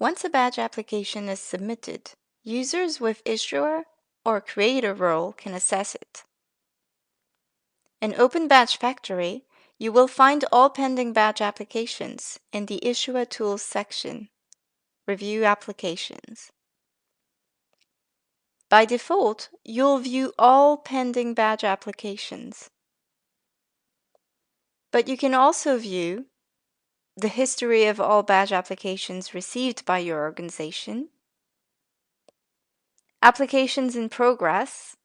Once a badge application is submitted, users with issuer or creator role can assess it. In Open Badge Factory, you will find all pending badge applications in the Issuer Tools section, Review Applications. By default, you'll view all pending badge applications. But you can also view the history of all badge applications received by your organization, applications in progress.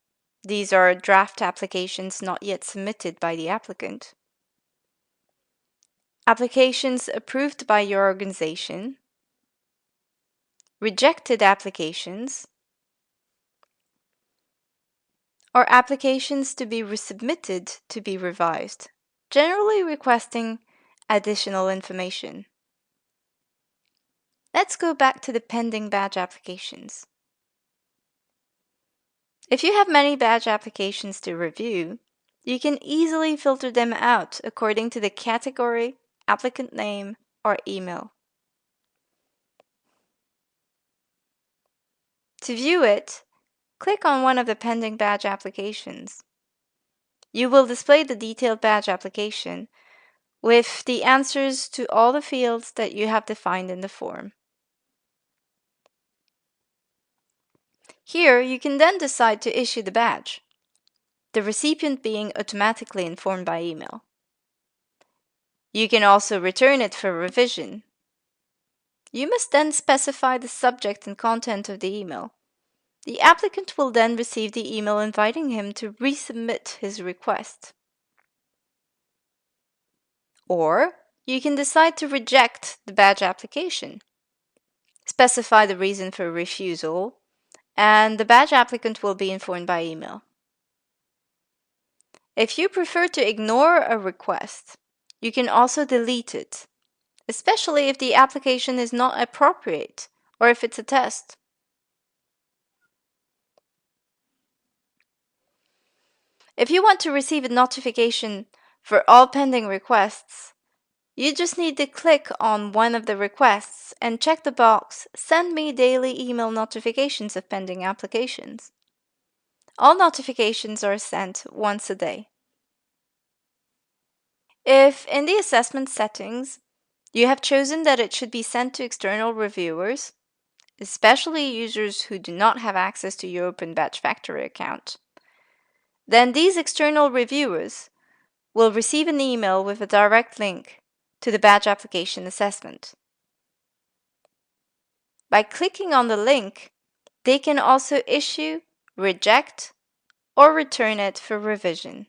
These are draft applications not yet submitted by the applicant. Applications approved by your organization. Rejected applications. Or applications to be resubmitted to be revised, generally requesting additional information. Let's go back to the pending badge applications. If you have many badge applications to review, you can easily filter them out according to the category, applicant name, or email. To view it, click on one of the pending badge applications. You will display the detailed badge application with the answers to all the fields that you have defined in the form. Here, you can then decide to issue the badge, the recipient being automatically informed by email. You can also return it for revision. You must then specify the subject and content of the email. The applicant will then receive the email inviting him to resubmit his request. Or you can decide to reject the badge application. Specify the reason for refusal, and the badge applicant will be informed by email. If you prefer to ignore a request, you can also delete it, especially if the application is not appropriate or if it's a test. If you want to receive a notification for all pending requests, you just need to click on one of the requests and check the box Send me daily email notifications of pending applications. All notifications are sent once a day. If in the assessment settings you have chosen that it should be sent to external reviewers, especially users who do not have access to your Open Badge Factory account, then these external reviewers will receive an email with a direct link to the badge application assessment. By clicking on the link, they can also issue, reject, or return it for revision.